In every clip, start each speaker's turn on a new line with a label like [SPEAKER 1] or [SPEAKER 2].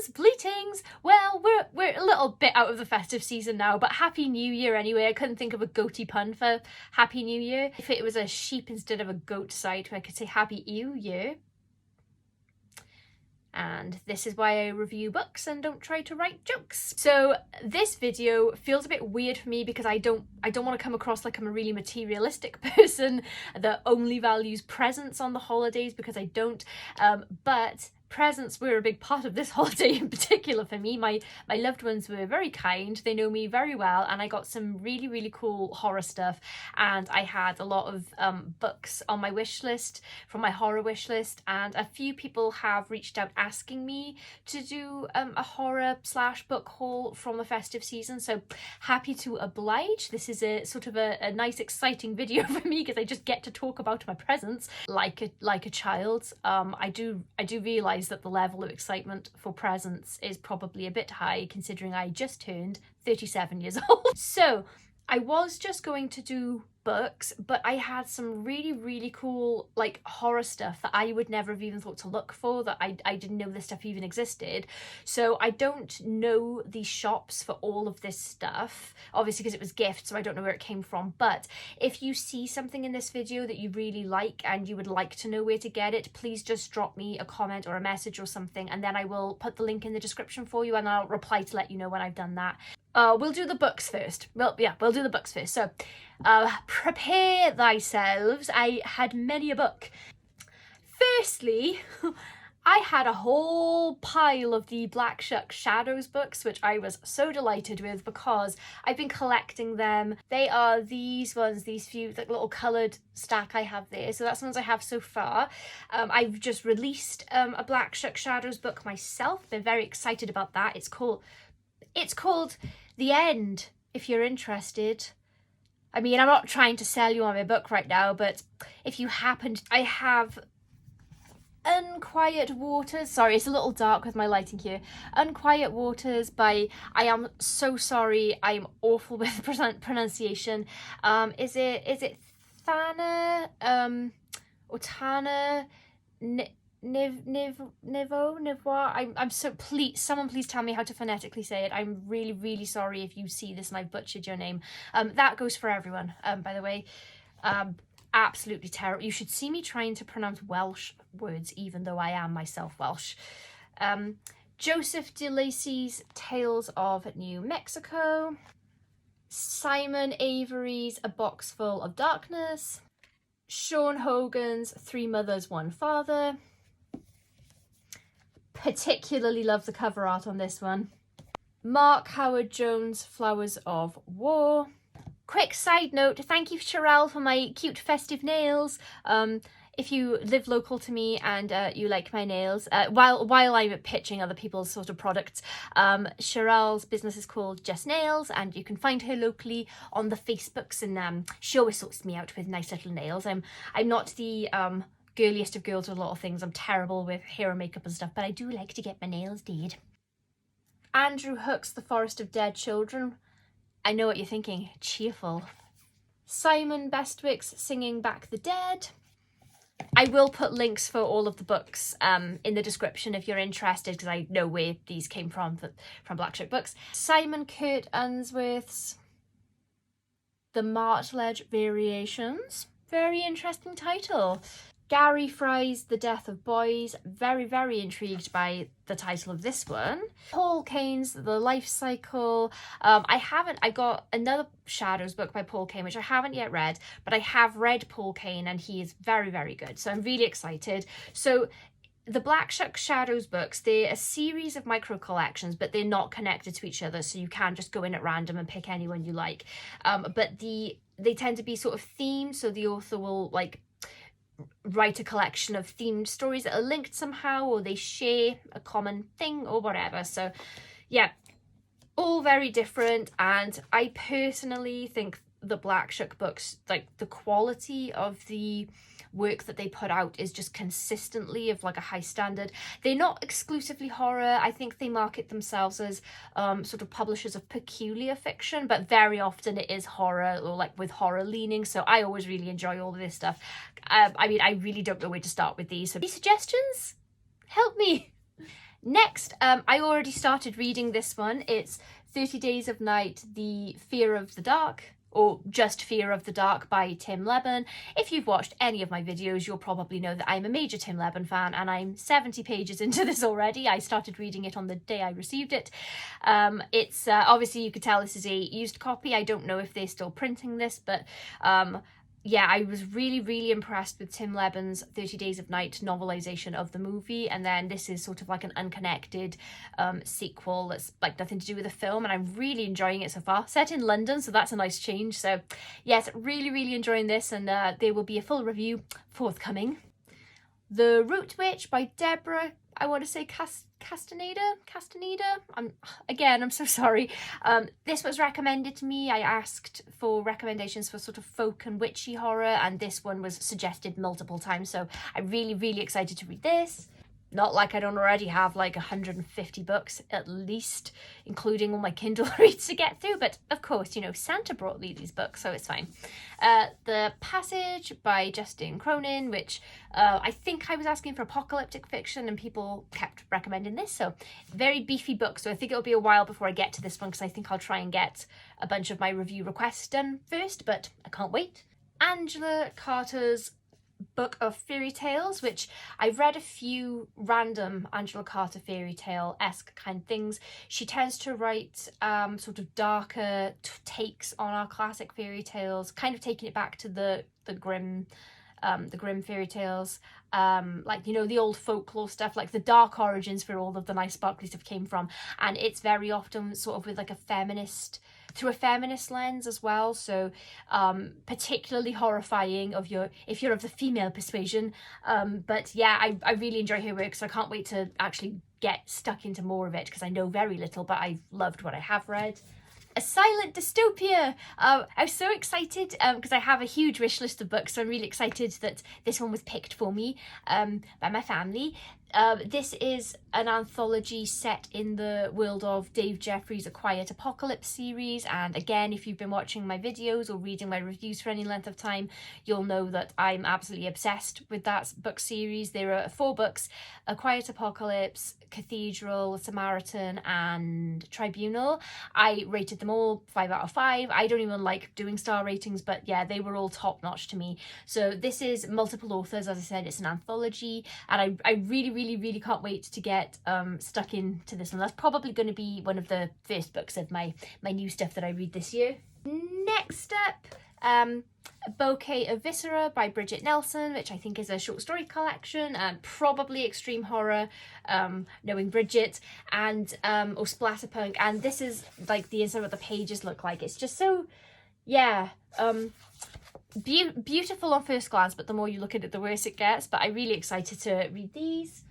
[SPEAKER 1] Bleatings! Well, we're a little bit out of the festive season now, but Happy New Year anyway. I couldn't think of a goaty pun for Happy New Year. If it was a sheep instead of a goat site, I could say Happy Ewe Year. And this is why I review books and don't try to write jokes. So this video feels a bit weird for me because I don't want to come across like I'm a really materialistic person that only values presents on the holidays, because I don't. But presents were a big part of this holiday in particular for me. My loved ones were very kind, they know me very well, and I got some really cool horror stuff, and I had a lot of books on my wish list, from my horror wish list, and a few people have reached out asking me to do a horror / book haul from the festive season, so happy to oblige. This is a sort of a nice exciting video for me because I just get to talk about my presents like a child. I do realise that the level of excitement for presents is probably a bit high considering I just turned 37 years old. So I was just going to do books, but I had some really cool like horror stuff that I would never have even thought to look for, that I didn't know this stuff even existed. So I don't know the shops for all of this stuff, obviously because it was gifts, so I don't know where it came from. But if you see something in this video that you really like and you would like to know where to get it, please just drop me a comment or a message or something, and then I will put the link in the description for you and I'll reply to let you know when I've done that. We'll do the books first. Well, yeah, we'll do the books first. So, prepare thyselves. I had many a book. Firstly, I had a whole pile of the Black Shuck Shadows books, which I was so delighted with because I've been collecting them. They are these ones, these few like little coloured stack I have there. So that's the ones I have so far. I've just released a Black Shuck Shadows book myself. Been very excited about that. It's called The End, if you're interested. I mean, I'm not trying to sell you on my book right now, but if you happened, I have Unquiet Waters. Sorry, it's a little dark with my lighting here. Unquiet Waters by, I am so sorry, I'm awful with pronunciation. Is it Thana? Or Thana? Niveau. I'm so, please, someone please tell me how to phonetically say it. I'm really sorry if you see this and I've butchered your name. That goes for everyone, by the way. Absolutely terrible. You should see me trying to pronounce Welsh words, even though I am myself Welsh. Joseph de Lacy's Tales of New Mexico. Simon Avery's A Box Full of Darkness. Sean Hogan's Three Mothers, One Father. Particularly love the cover art on this one. Mark Howard Jones' Flowers of War. Quick side note, thank you Sherelle for my cute festive nails. If you live local to me and you like my nails, while I'm pitching other people's sort of products, Sherelle's business is called Just Nails, and you can find her locally on the Facebooks, and she always sorts me out with nice little nails. I'm not the girliest of girls with a lot of things. I'm terrible with hair and makeup and stuff, but I do like to get my nails did. Andrew Hook's The Forest of Dead Children. I know what you're thinking, cheerful. Simon Bestwick's Singing Back the Dead. I will put links for all of the books in the description if you're interested, because I know where these came from Black Shuck Books. Simon Kurt Unsworth's The Martledge Variations. Very interesting title. Gary Fry's The Death of Boys. Very intrigued by the title of this one. Paul Kane's The Life Cycle. I got another Shadows book by Paul Kane, which I haven't yet read, but I have read Paul Kane and he is very good. So I'm really excited. So the Black Shuck Shadows books, they're a series of micro collections, but they're not connected to each other. So you can just go in at random and pick any one you like. But they tend to be sort of themed. So the author will like write a collection of themed stories that are linked somehow, or they share a common thing or whatever. So yeah, all very different, and I personally think the Black Shuck books, like the quality of the work that they put out is just consistently of like a high standard. They're not exclusively horror. I think they market themselves as sort of publishers of peculiar fiction, but very often it is horror or like with horror leaning. So I always really enjoy all of this stuff. I mean, I really don't know where to start with these. So any suggestions? Help me. Next, I already started reading this one. It's 30 Days of Night, The Fear of the Dark, or just Fear of the Dark by Tim Lebbon. If you've watched any of my videos, you'll probably know that I'm a major Tim Lebbon fan, and I'm 70 pages into this already. I started reading it on the day I received it. It's obviously, you could tell this is a used copy. I don't know if they're still printing this, but yeah, I was really impressed with Tim Lebbon's 30 Days of Night novelization of the movie, and then this is sort of like an unconnected sequel that's like nothing to do with the film, and I'm really enjoying it so far. Set in London, so that's a nice change. So yes, really enjoying this, and there will be a full review forthcoming. The Root Witch by Debra, I want to say Castaneda? I'm so sorry. This was recommended to me. I asked for recommendations for sort of folk and witchy horror, and this one was suggested multiple times, so I'm really excited to read this. Not like I don't already have like 150 books at least, including all my Kindle reads to get through, but of course, you know, Santa brought me these books, so it's fine. The Passage by Justin Cronin, which I think I was asking for apocalyptic fiction and people kept recommending this, so very beefy book, so I think it'll be a while before I get to this one, because I think I'll try and get a bunch of my review requests done first, but I can't wait. Angela Carter's book of fairy tales, which I've read a few random Angela Carter fairy tale-esque kind of things. She tends to write sort of darker takes on our classic fairy tales, kind of taking it back to the Grimm fairy tales, like, you know, the old folklore stuff, like the dark origins for all of the nice sparkly stuff came from, and it's very often sort of with like through a feminist lens as well, so particularly horrifying if you're of the female persuasion, but yeah, I really enjoy her work, so I can't wait to actually get stuck into more of it, because I know very little, but I've loved what I have read. A Silent Dystopia! I was so excited because I have a huge wish list of books, so I'm really excited that this one was picked for me by my family. This is an anthology set in the world of Dave Jeffries' A Quiet Apocalypse series, and again, if you've been watching my videos or reading my reviews for any length of time, you'll know that I'm absolutely obsessed with that book series. There are 4 books: A Quiet Apocalypse, Cathedral, Samaritan, and Tribunal. I rated them all 5 out of 5. I don't even like doing star ratings, but yeah, they were all top notch to me. So this is multiple authors, as I said, it's an anthology, and I really can't wait to get stuck into this one. That's probably going to be one of the first books of my new stuff that I read this year. Next up, A Bouquet of Viscera by Bridget Nelson, which I think is a short story collection, and probably extreme horror, knowing Bridget, and or splatterpunk, and this is like the inside of what the pages look like. It's just so, yeah, beautiful on first glance, but the more you look at it, the worse it gets. But I'm really excited to read these.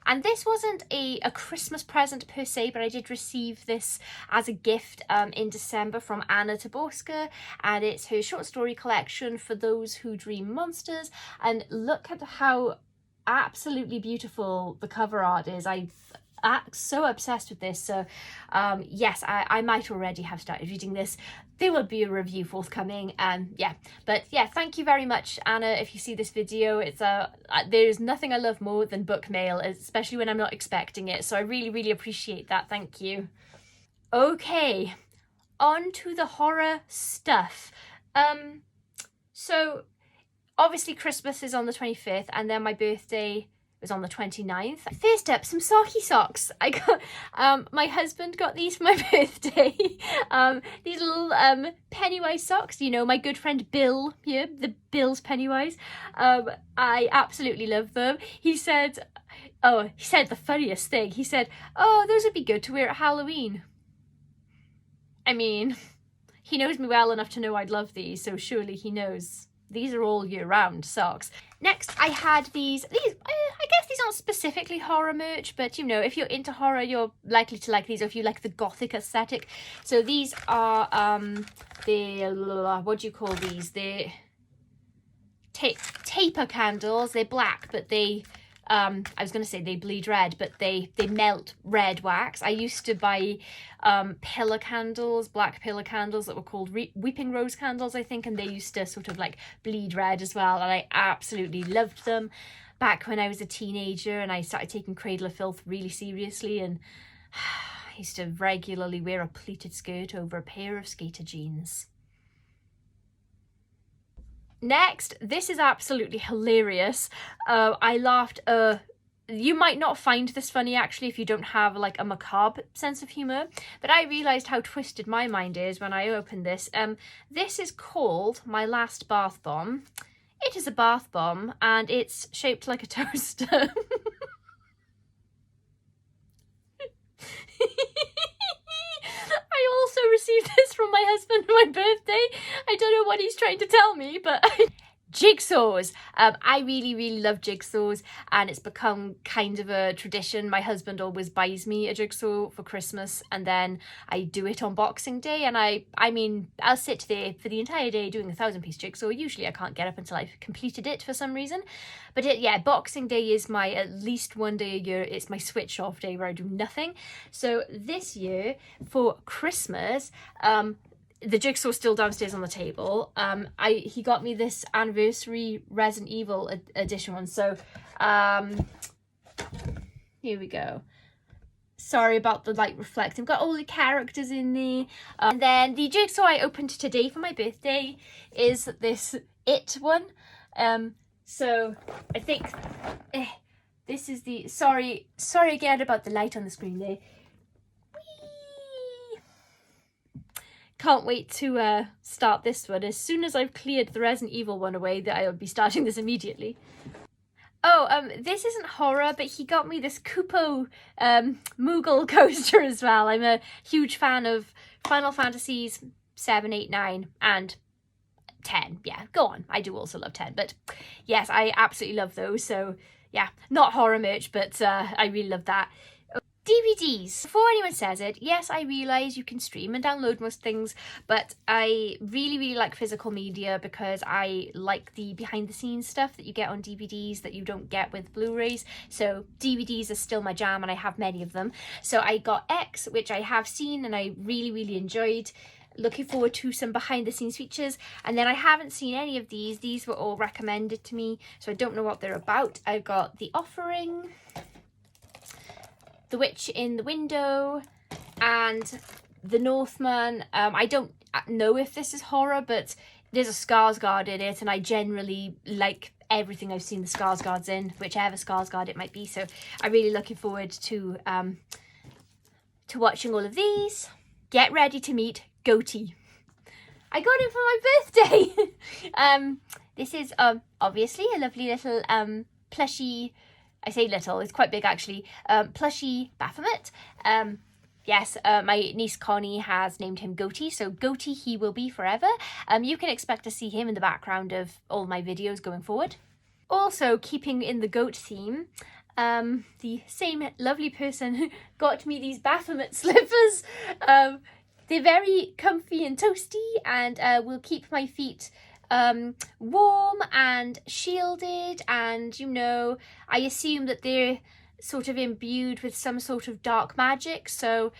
[SPEAKER 1] And this wasn't a Christmas present per se, but I did receive this as a gift in December from Anna Taborska, and it's her short story collection, For Those Who Dream Monsters. And look at how absolutely beautiful the cover art is. I'm so obsessed with this, so yes, I might already have started reading this. There will be a review forthcoming, yeah, but yeah, thank you very much, Anna, if you see this video. It's there's nothing I love more than book mail, especially when I'm not expecting it, so I really appreciate that. Thank you. Okay, on to the horror stuff. So obviously Christmas is on the 25th, and then my birthday was on the 29th. First up, some socky socks. I got, my husband got these for my birthday. These little Pennywise socks, you know, my good friend Bill here, the Bill's Pennywise. I absolutely love them. He said the funniest thing. He said, oh, those would be good to wear at Halloween. I mean, he knows me well enough to know I'd love these, so surely he knows these are all year round socks. Next, I had these, I guess these aren't specifically horror merch, but you know, if you're into horror, you're likely to like these, or if you like the gothic aesthetic. So these are what do you call these? They're taper candles. They're black, but they I was going to say they bleed red, but they melt red wax. I used to buy pillar candles, black pillar candles that were called weeping rose candles, I think, and they used to sort of like bleed red as well, and I absolutely loved them. back when I was a teenager and I started taking Cradle of Filth really seriously, and I used to regularly wear a pleated skirt over a pair of skater jeans. Next, this is absolutely hilarious. I laughed. You might not find this funny actually if you don't have like a macabre sense of humour, but I realised how twisted my mind is when I opened this. This is called My Last Bath Bomb. It is a bath bomb and it's shaped like a toaster. I also received this from my husband for my birthday. I don't know what he's trying to tell me, but jigsaws. I really love jigsaws, and it's become kind of a tradition. My husband always buys me a jigsaw for Christmas, and then I do it on Boxing Day, and I mean, I'll sit there for the entire day doing a 1,000-piece jigsaw. Usually I can't get up until I've completed it for some reason. But yeah, Boxing Day is my, at least one day a year, it's my switch off day where I do nothing. So this year, for Christmas, the jigsaw's still downstairs on the table. He got me this anniversary Resident Evil edition one. So here we go. Sorry about the light reflecting. Got all the characters in there. And then the jigsaw I opened today for my birthday is this It one. So I think this is the, sorry again about the light on the screen there. Can't wait to start this one. As soon as I've cleared the Resident Evil one away, that I'll be starting this immediately. Oh, this isn't horror, but he got me this Kupo Moogle coaster as well. I'm a huge fan of Final Fantasies 7, 8, 9 and 10. Yeah, go on. I do also love 10, but yes, I absolutely love those. So yeah, not horror merch, but I really love that. DVDs. Before anyone says it, yes, I realise you can stream and download most things, but I really like physical media because I like the behind the scenes stuff that you get on DVDs that you don't get with Blu-rays. So DVDs are still my jam, and I have many of them. So I got X, which I have seen and I really enjoyed. Looking forward to some behind the scenes features. And then I haven't seen any of these. These were all recommended to me, so I don't know what they're about. I've got The Offering, The Witch in the Window, and The Northman. I don't know if this is horror, but there's a Skarsgård in it, and I generally like everything I've seen the Skarsgårds in, whichever Skarsgård it might be. So I'm really looking forward to watching all of these. Get ready to meet Goatee. I got it for my birthday. This is obviously a lovely little plushie. I say little, it's quite big actually. Plushie Baphomet. Yes, my niece Connie has named him Goatee, so Goatee he will be forever. You can expect to see him in the background of all my videos going forward. Also, keeping in the goat theme, the same lovely person got me these Baphomet slippers. They're very comfy and toasty, and will keep my feet warm and shielded, and you know, I assume that they're sort of imbued with some sort of dark magic, so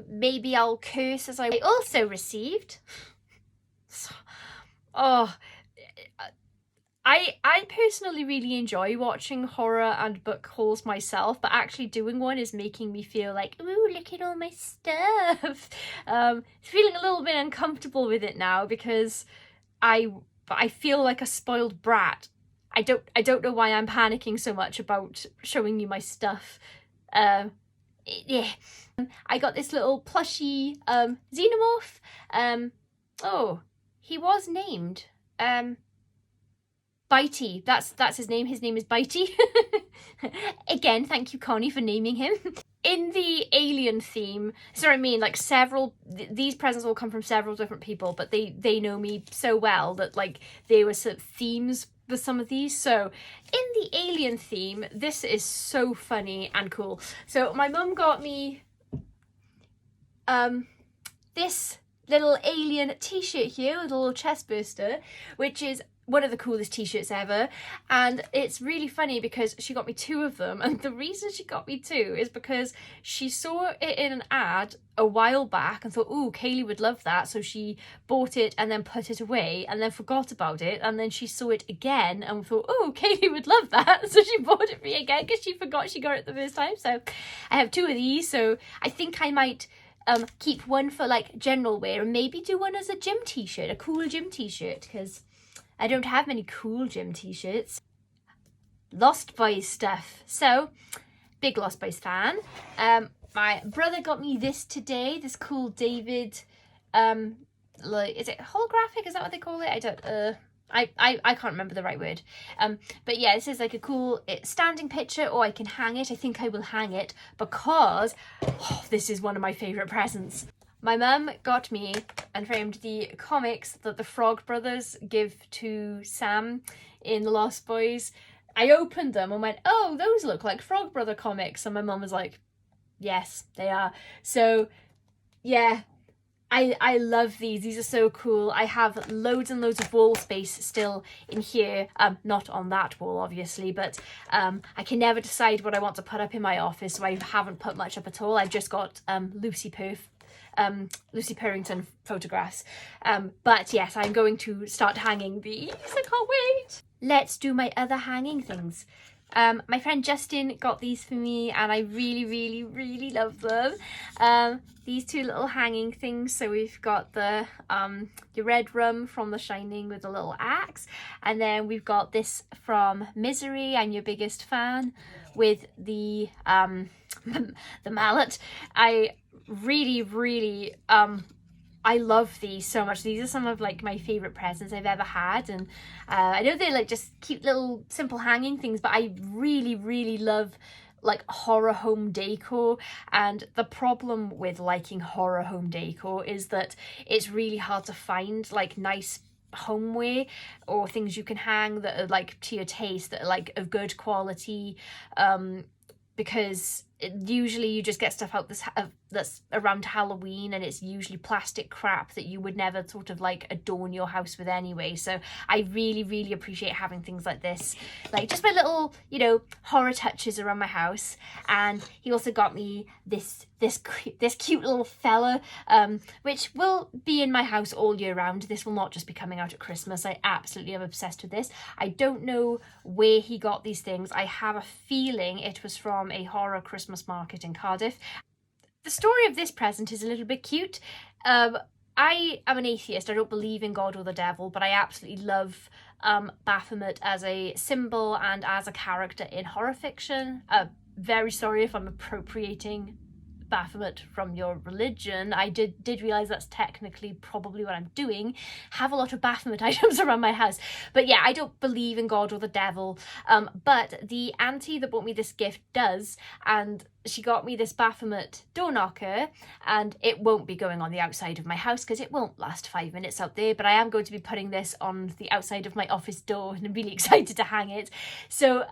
[SPEAKER 1] maybe I'll curse as I also received. Oh, I personally really enjoy watching horror and book hauls myself, but actually doing one is making me feel like, ooh, look at all my stuff. Feeling a little bit uncomfortable with it now because I feel like a spoiled brat. I don't know why I'm panicking so much about showing you my stuff. Yeah. I got this little plushie xenomorph. Oh, he was named Bitey. That's his name. His name is Bitey. Again, thank you, Connie, for naming him. In the alien theme, so I mean, like these presents all come from several different people, but they know me so well that like there were sort of themes with some of these. So in the alien theme, this is so funny and cool. So my mum got me this little alien t-shirt here with a little chest burster, which is one of the coolest t-shirts ever, and it's really funny because she got me 2 of them, and the reason she got me 2 is because she saw it in an ad a while back and thought, oh, Kayleigh would love that, so she bought it and then put it away and then forgot about it, and then she saw it again and thought, oh, Kayleigh would love that, so she bought it for me again because she forgot she got it the first time. So I have 2 of these, so I think I might keep one for like general wear and maybe do one as a gym t-shirt, a cool gym t-shirt, because I don't have many cool gym t-shirts. Lost Boys stuff. So, big Lost Boys fan. My brother got me this today, this cool David, like, is it holographic? Is that what they call it? I don't, I can't remember the right word. But yeah, this is like a cool standing picture, or I can hang it. I think I will hang it because this is one of my favourite presents. My mum got me and framed the comics that the Frog Brothers give to Sam in The Lost Boys. I opened them and went, oh, those look like Frog Brother comics. And my mum was like, yes, they are. So, yeah, I love these. These are so cool. I have loads and loads of wall space still in here. Not on that wall, obviously, but I can never decide what I want to put up in my office, so I haven't put much up at all. I've just got Lucy Purrington photographs. But yes, I'm going to start hanging these. I can't wait. Let's do my other hanging things. My friend Justin got these for me and I really, really, really love them. These 2 little hanging things. So we've got the red rum from The Shining with a little axe. And then we've got this from Misery, I'm Your Biggest Fan, with the mallet. I really, really, I love these so much. These are some of like my favourite presents I've ever had, and I know they're like just cute little simple hanging things, but I really, really love like horror home decor. And the problem with liking horror home decor is that it's really hard to find like nice homeware or things you can hang that are like to your taste, that are like of good quality, because usually you just get stuff out that's around Halloween, and it's usually plastic crap that you would never sort of like adorn your house with anyway. So I really, really appreciate having things like this, like just my little, you know, horror touches around my house. And he also got me this cute little fella, which will be in my house all year round. This will not just be coming out at Christmas. I absolutely am obsessed with this. I don't know where he got these things. I have a feeling it was from a horror Christmas market in Cardiff. The story of this present is a little bit cute. I am an atheist. I don't believe in God or the devil, but I absolutely love Baphomet as a symbol and as a character in horror fiction. Very sorry if I'm appropriating Baphomet from your religion. I did realise that's technically probably what I'm doing. Have a lot of Baphomet items around my house. But yeah, I don't believe in God or the devil. But the auntie that bought me this gift does, and she got me this Baphomet door knocker, and it won't be going on the outside of my house because it won't last 5 minutes out there, but I am going to be putting this on the outside of my office door, and I'm really excited to hang it. So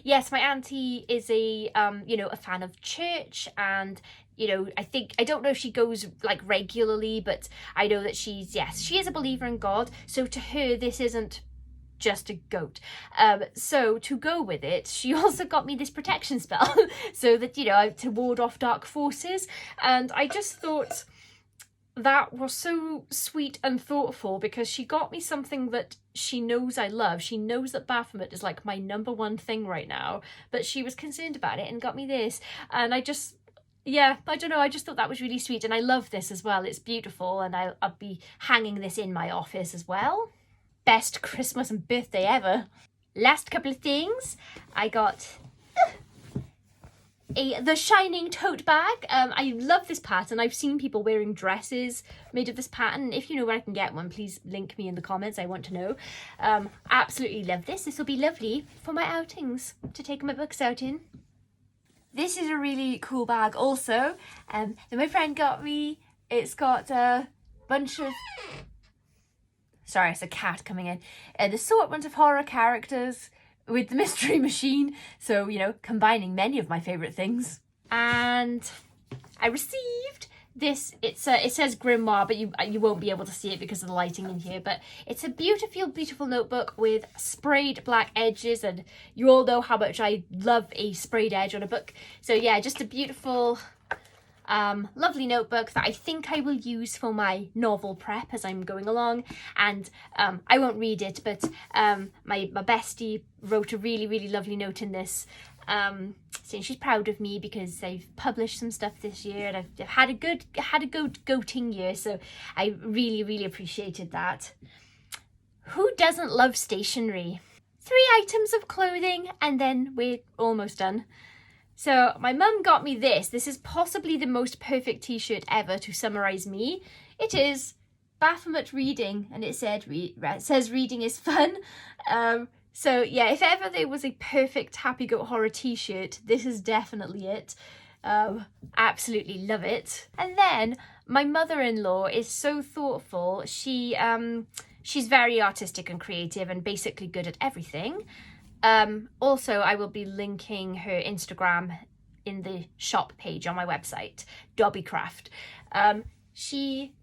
[SPEAKER 1] yes, my auntie is a a fan of church, and I don't know if she goes like regularly, but I know that she is a believer in God. So to her, this isn't just a goat. So to go with it, she also got me this protection spell so that, to ward off dark forces. And I just thought that was so sweet and thoughtful, because she got me something that she knows I love. She knows that Baphomet is like my #1 thing right now, but she was concerned about it and got me this. And I don't know, I just thought that was really sweet, and I love this as well. It's beautiful, and I'll be hanging this in my office as well. Best Christmas and birthday ever. Last couple of things. I got The Shining tote bag. I love this pattern. I've seen people wearing dresses made of this pattern. If you know where I can get one, please link me in the comments. I want to know. Absolutely love this. This will be lovely for my outings to take my books out in. This is a really cool bag also that my friend got me. It's got a bunch of... Sorry, it's a cat coming in. An assortment of horror characters with the mystery machine. So, combining many of my favourite things. And I received it says grimoire, but you won't be able to see it because of the lighting in here, but it's a beautiful notebook with sprayed black edges, and you all know how much I love a sprayed edge on a book. So yeah, just a beautiful lovely notebook that I think I will use for my novel prep as I'm going along. And I won't read it, but my bestie wrote a really lovely note in this, saying she's proud of me because I've published some stuff this year and I've had a good goating year, so I really appreciated that. Who doesn't love stationery? 3 items of clothing and then we're almost done. So my mum got me this. This is possibly the most perfect t-shirt ever to summarise me. It is Baphomet reading, and it says reading is fun. So yeah, if ever there was a perfect Happy Goat Horror t-shirt, this is definitely it. Absolutely love it. And then my mother-in-law is so thoughtful. She's very artistic and creative and basically good at everything. Also, I will be linking her Instagram in the shop page on my website, Dobbycraft. She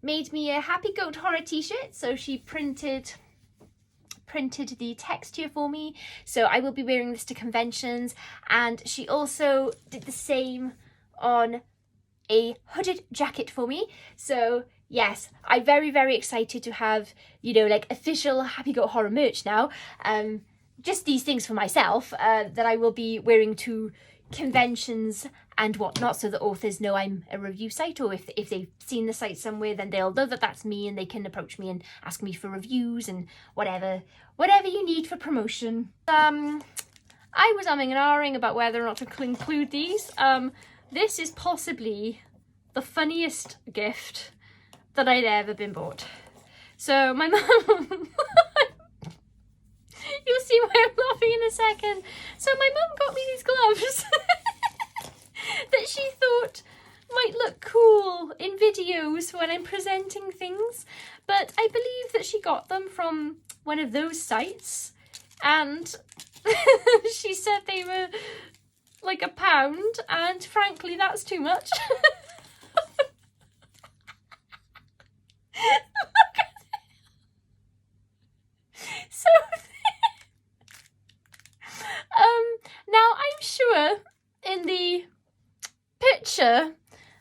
[SPEAKER 1] made me a Happy Goat Horror t-shirt, so she printed the text here for me, so I will be wearing this to conventions. And she also did the same on a hooded jacket for me. So yes, I'm very excited to have, you know, like official Happy Goat Horror merch now. Just these things for myself that I will be wearing to conventions and whatnot, so that authors know I'm a review site, or if they've seen the site somewhere, then they'll know that that's me and they can approach me and ask me for reviews and whatever you need for promotion. I was umming and ahhing about whether or not to include these. This is possibly the funniest gift that I'd ever been bought. So my mum... You'll see why I'm laughing in a second. So my mum got me these gloves that she thought might look cool in videos when I'm presenting things. But I believe that she got them from one of those sites, and she said they were like £1, and frankly that's too much. Look at it. So now I'm sure in the picture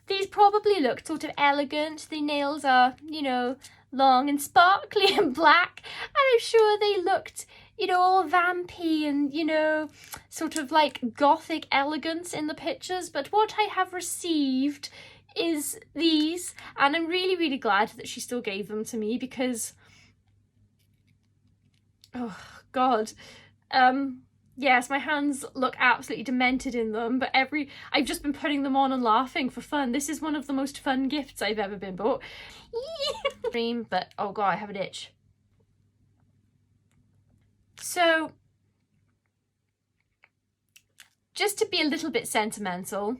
[SPEAKER 1] these probably look sort of elegant. The nails are, you know, long and sparkly and black, and I'm sure they looked, you know, all vampy and, you know, sort of like gothic elegance in the pictures. But what I have received is these, and I'm really glad that she still gave them to me, because oh god, yes, my hands look absolutely demented in them, but I've just been putting them on and laughing for fun. This is one of the most fun gifts I've ever been bought. Dream, but oh god, I have an itch. So, just to be a little bit sentimental,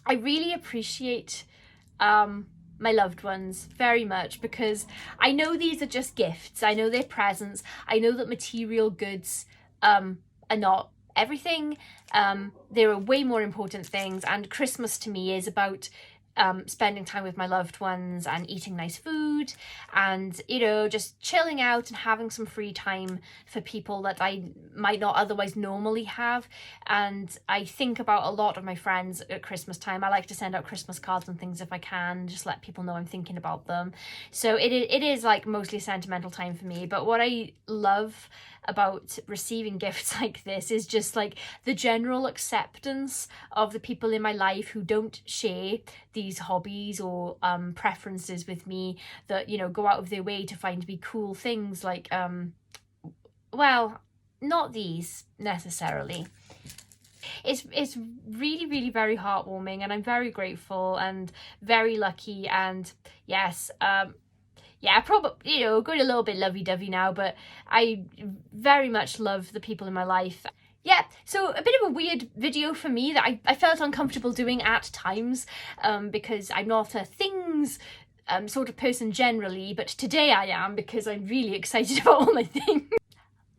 [SPEAKER 1] I really appreciate my loved ones very much, because I know these are just gifts. I know they're presents. I know that material goods are not everything. There are way more important things, and Christmas to me is about spending time with my loved ones and eating nice food and, you know, just chilling out and having some free time for people that I might not otherwise normally have. And I think about a lot of my friends at Christmas time. I like to send out Christmas cards and things if I can, just let people know I'm thinking about them. So it is like mostly a sentimental time for me. But what I love about receiving gifts like this is just like the general acceptance of the people in my life who don't share these hobbies or preferences with me, that, you know, go out of their way to find me cool things like well, not these necessarily. It's really very heartwarming, and I'm very grateful and very lucky. And yes, yeah, probably, you know, going a little bit lovey-dovey now, but I very much love the people in my life. Yeah, so a bit of a weird video for me that I felt uncomfortable doing at times, because I'm not a things sort of person generally, but today I am, because I'm really excited about all my things.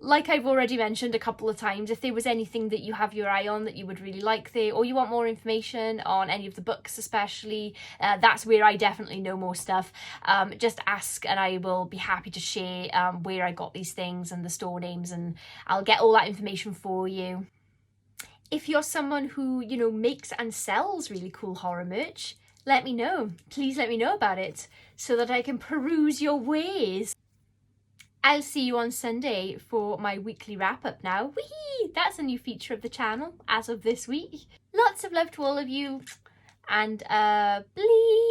[SPEAKER 1] like I've already mentioned a couple of times, if there was anything that you have your eye on that you would really like there, or you want more information on any of the books especially, that's where I definitely know more stuff. Just ask and I will be happy to share where I got these things and the store names, and I'll get all that information for you. If you're someone who, you know, makes and sells really cool horror merch, let me know. Please let me know about it so that I can peruse your wares. I'll see you on Sunday for my weekly wrap-up now. Whee! That's a new feature of the channel as of this week. Lots of love to all of you, and bleed!